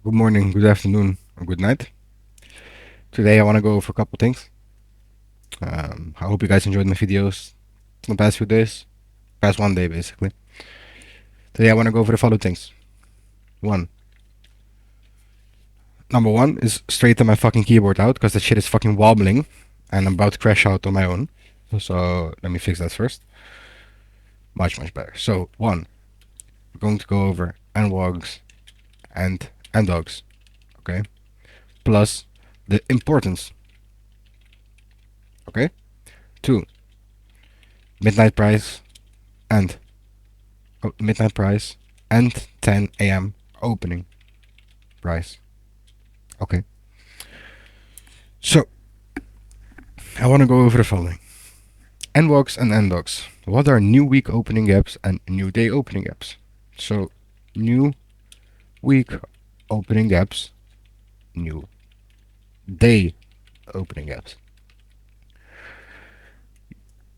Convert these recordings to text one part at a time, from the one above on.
Good morning, good afternoon, or good night. Today I want to go over a couple things. I hope you guys enjoyed my videos the past few days, past one day basically. Today I want to go over the following things. Number one is straighten my fucking keyboard out because the shit is fucking wobbling and I'm about to crash out on my own. So let me fix that first. Much better. So we're going to go over NWOGs and NDOGs, okay? Plus the importance, okay? 2, midnight price and midnight price and 10 a.m. opening price. Okay. So I want to go over the following. NWOGs and NDOGs. What are new week opening gaps and new day opening gaps? So new week opening gaps, new day opening gaps.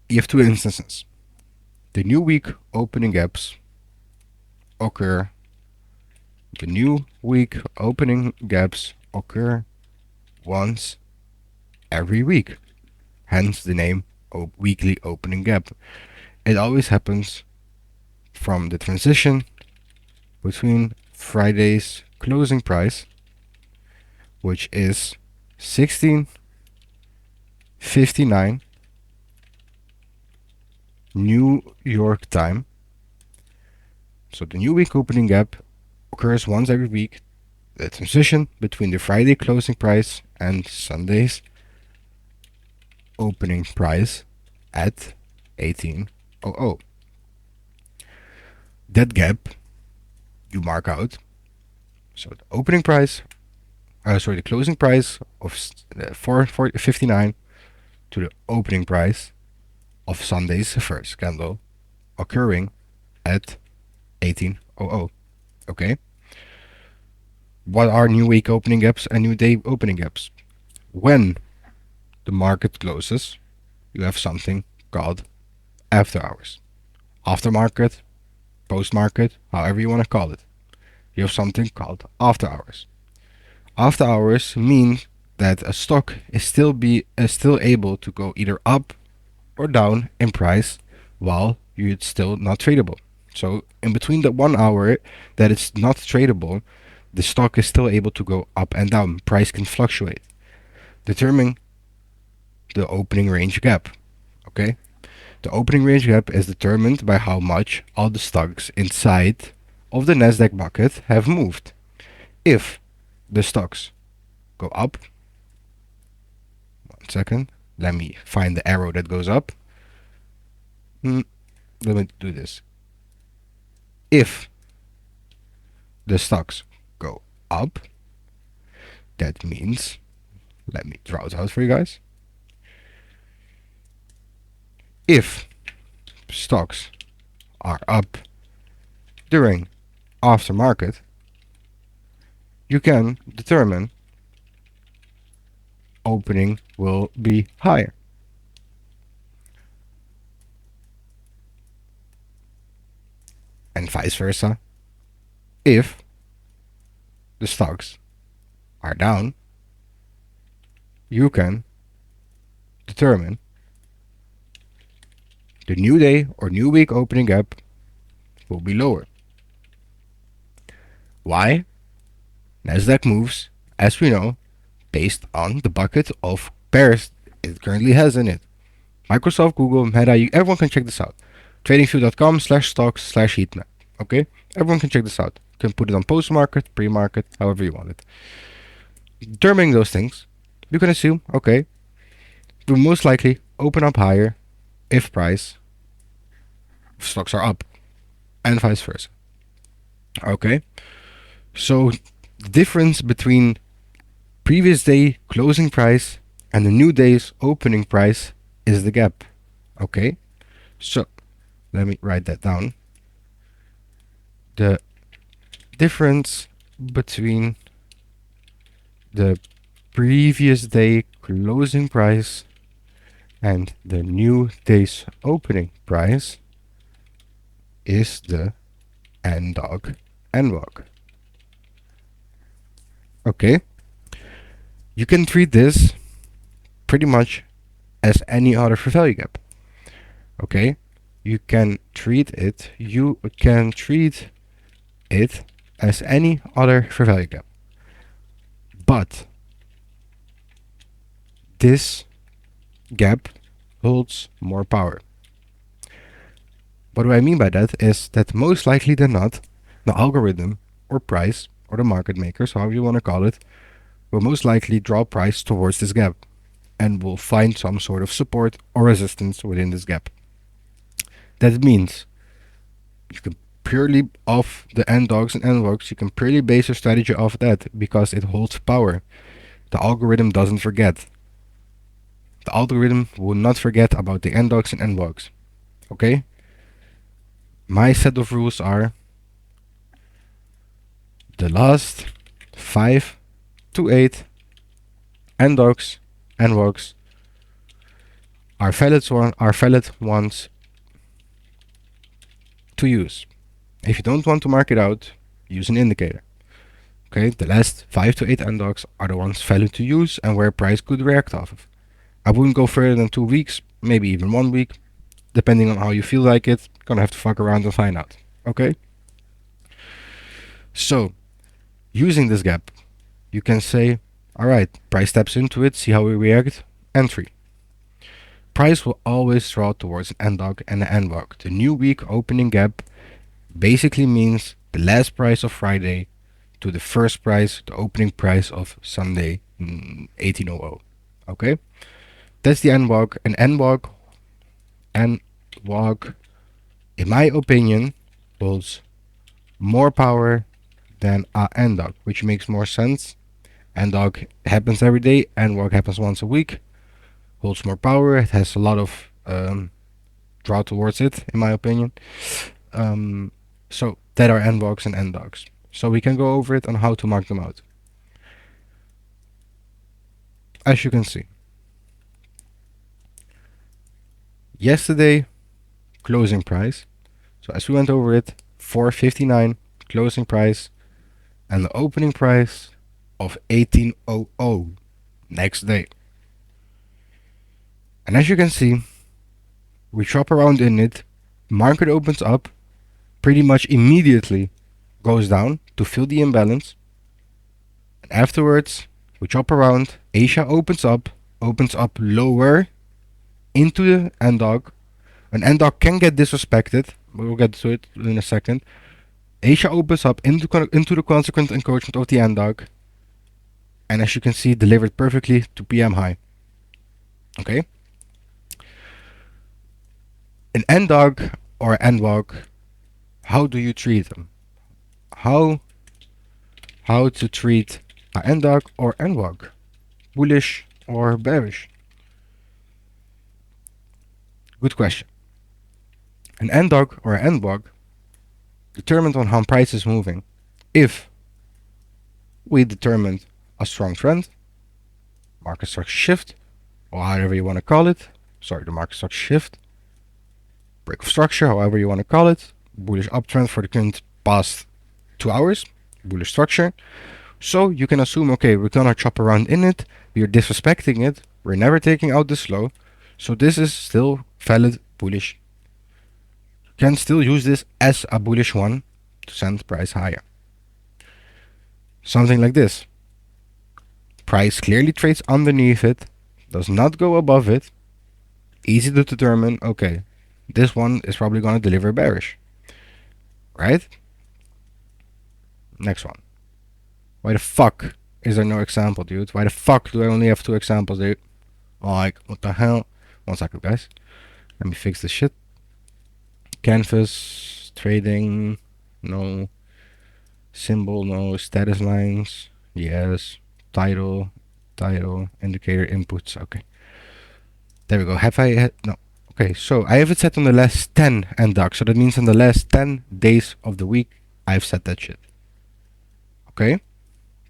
You have two instances. The new week opening gaps occur. The new week opening gaps occur once every week. Hence the name weekly opening gap. It always happens from the transition between Friday's closing price, which is 16:59 New York time. So the new week opening gap occurs once every week. The transition between the Friday closing price and Sunday's opening price at 18:00. That gap you mark out. So the opening price, the closing price of 4:59 to the opening price of Sunday's first candle occurring at 18:00. Okay. What are new week opening gaps and new day opening gaps? When the market closes, you have something called after hours. After market, post market, however you want to call it. You have something called after hours. After hours means that a stock is still able to go either up or down in price while it's still not tradable. So in between the 1 hour that it's not tradable, the stock is still able to go up and down. Price can fluctuate. Determine the opening range gap. Okay? The opening range gap is determined by how much all the stocks inside of the Nasdaq bucket have moved. If the stocks go up, 1 second, let me find the arrow that goes up. Let me do this. If the stocks go up, that means, let me draw it out for you guys. If stocks are up during aftermarket, you can determine opening will be higher. And vice versa. If the stocks are down, you can determine the new day or new week opening gap will be lower. Why? Nasdaq moves, as we know, based on the bucket of pairs it currently has in it. Microsoft, Google, Meta, everyone can check this out. Tradingview.com/stocks/heatmap. Okay? Everyone can check this out. You can put it on post-market, pre-market, however you want it. Determining those things, you can assume, okay, it will most likely open up higher if price stocks are up, and vice versa. Okay? So the difference between previous day closing price and the new day's opening price is the gap. Okay? So let me write that down. The difference between the previous day closing price and the new day's opening price is the NDOG NWOG. Okay, you can treat this pretty much as any other fair value gap. Okay, you can treat it as any other fair value gap. But this gap holds more power. What do I mean by that is that most likely than not, the algorithm or price or the market makers, however you want to call it, will most likely draw price towards this gap and will find some sort of support or resistance within this gap. That means you can purely off the NDOGs and NWOGs, you can purely base your strategy off that because it holds power. The algorithm doesn't forget. The algorithm will not forget about the NDOGs and NWOGs. Okay? My set of rules are the last 5 to 8 NDOGs, NWOGs are valid ones to use. If you don't want to mark it out, use an indicator. Okay, the last 5 to 8 NDOGs are the ones valid to use and where price could react off of. I wouldn't go further than 2 weeks, maybe even 1 week, depending on how you feel like it. Gonna have to fuck around and find out. Okay? So, using this gap, you can say, alright, price steps into it, see how we react, entry. Price will always draw towards an NDOG and an NWOG. The new week opening gap basically means the last price of Friday to the first price, the opening price of Sunday, 1800. Okay? That's the NWOG. An NWOG, in my opinion, holds more power than a NDOG, which makes more sense. NDOG happens every day, NWOG happens once a week, holds more power, it has a lot of draw towards it, in my opinion. So that are NWOGs and NDOGs. So we can go over it on how to mark them out. As you can see, yesterday closing price. So as we went over it, 459 closing price and the opening price of 1800 next day. And as you can see, we chop around in it, market opens up, pretty much immediately goes down to fill the imbalance. And afterwards, we chop around, Asia opens up lower into the NDOG. An NDOG can get disrespected, we'll get to it in a second. Asia opens up into the consequent encroachment of the NDOG, and as you can see, delivered perfectly to PM high. Okay? An NDOG or NWOG, how do you treat them? How to treat a NDOG or NWOG? Bullish or bearish? Good question. An NDOG or an NWOG determined on how price is moving. If we determined a strong trend, market structure shift, or however you want to call it, the market structure shift, break of structure, however you want to call it, bullish uptrend for the current past 2 hours, bullish structure. So you can assume, okay, we're gonna chop around in it, we're disrespecting it, we're never taking out this low, so this is still valid bullish. You can still use this as a bullish one to send price higher. Something like this. Price clearly trades underneath it, does not go above it, easy to determine, okay, this one is probably gonna deliver bearish. Right? Next one. Why the fuck is there no example, dude? Why the fuck do I only have 2 examples, dude? Like, what the hell? 1 second, guys. Let me fix this shit. Canvas, trading, no. Symbol, no. Status lines, yes. Title, indicator, inputs, okay. There we go. Have I had, no. Okay, so I have it set on the last 10 NDOGs. So that means on the last 10 days of the week, I've set that shit. Okay?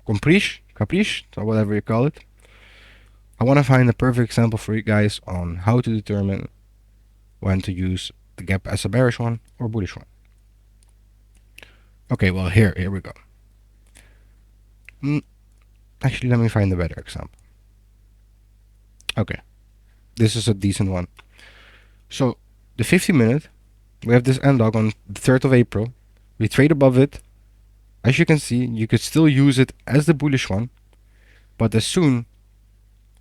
Caprice, or whatever you call it. I want to find a perfect example for you guys on how to determine when to use the gap as a bearish one or bullish one. Okay, well here we go. Actually, let me find a better example. Okay, this is a decent one. So the 50-minute, we have this NDOG on the 3rd of April. We trade above it. As you can see, you could still use it as the bullish one, but as soon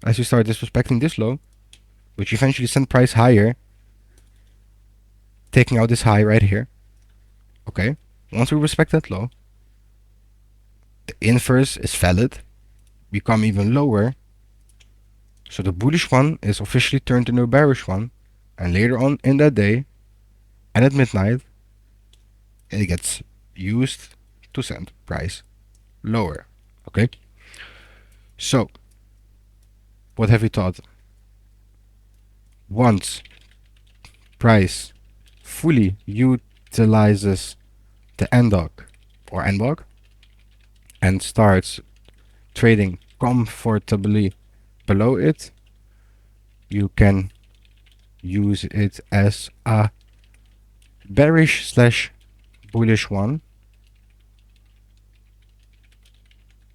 as you start disrespecting this low, which eventually sent price higher, taking out this high right here. Okay, once we respect that low, the inverse is valid, become even lower. So the bullish one is officially turned into a bearish one, and later on in that day, and at midnight, it gets used to send price lower. Okay, so what have we thought? Once price fully utilizes the NDOG or NWOG and starts trading comfortably below it, you can use it as a bearish slash bullish one,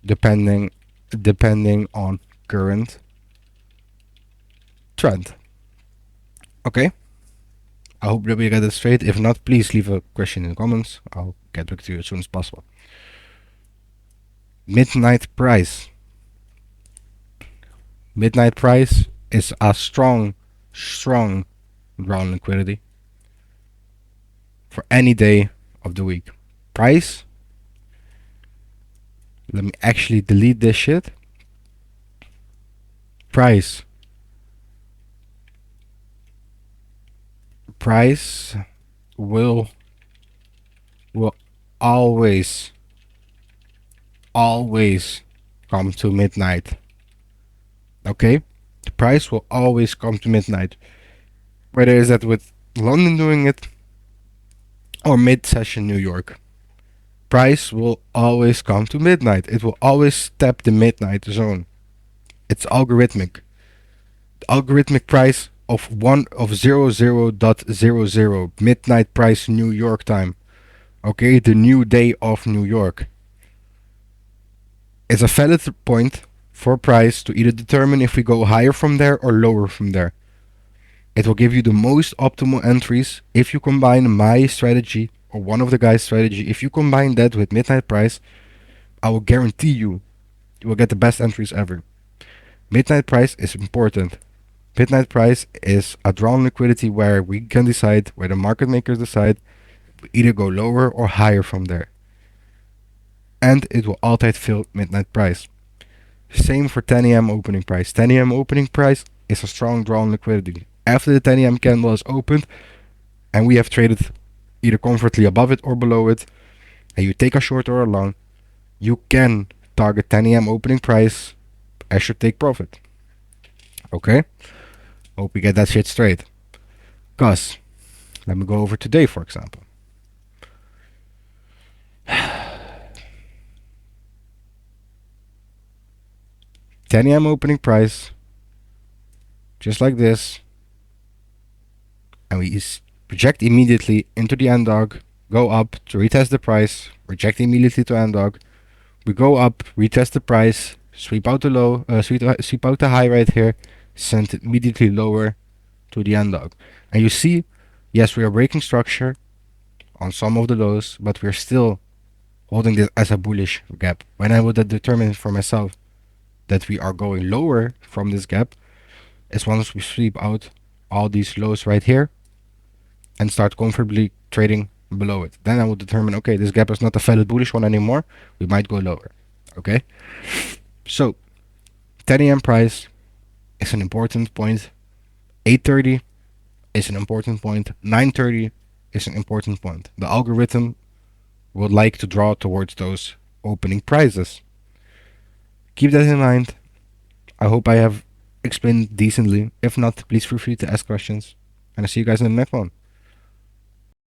depending on current trend. Okay, I hope that we get it straight. If not, please leave a question in the comments. I'll get back to you as soon as possible. Midnight price. Midnight price is a strong drawn liquidity for any day of the week. Price, let me actually delete this shit. Price will always come to midnight. Okay, the price will always come to midnight, whether is that with London doing it or mid-session New York. Price will always come to midnight. It will always step the midnight zone. It's algorithmic. The algorithmic price of 00.00 midnight price New York time. Okay, the new day of New York. It's a valid point for price to either determine if we go higher from there or lower from there. It will give you the most optimal entries if you combine my strategy or one of the guys' strategy. If you combine that with midnight price, I will guarantee you will get the best entries ever. Midnight price is important. Midnight price is a drawn liquidity where we can decide, where the market makers decide, we either go lower or higher from there. And it will altijd fill midnight price. Same for 10 a.m. opening price. 10 a.m. opening price is a strong drawn liquidity. After the 10 a.m. candle is opened and we have traded either comfortably above it or below it, and you take a short or a long, you can target 10 a.m. opening price as your take profit. Okay? Hope we get that shit straight. Cause, let me go over today, for example. 10 a.m. opening price, just like this, and we project immediately into the NDOG, go up to retest the price, reject immediately to NDOG, we go up, retest the price, sweep out the low, sweep out the high right here, send it immediately lower to the NDOG. And you see, yes, we are breaking structure on some of the lows, but we're still holding this as a bullish gap. When I would determine for myself that we are going lower from this gap is once we sweep out all these lows right here and start comfortably trading below it. Then I will determine, okay, this gap is not a valid bullish one anymore. We might go lower. Okay, so 10 a.m. price is an important point. 8:30 is an important point. 9:30 is an important point. The algorithm would like to draw towards those opening prices. Keep that in mind. I hope I have explained decently. If not, please feel free to ask questions. And I'll see you guys in the next one.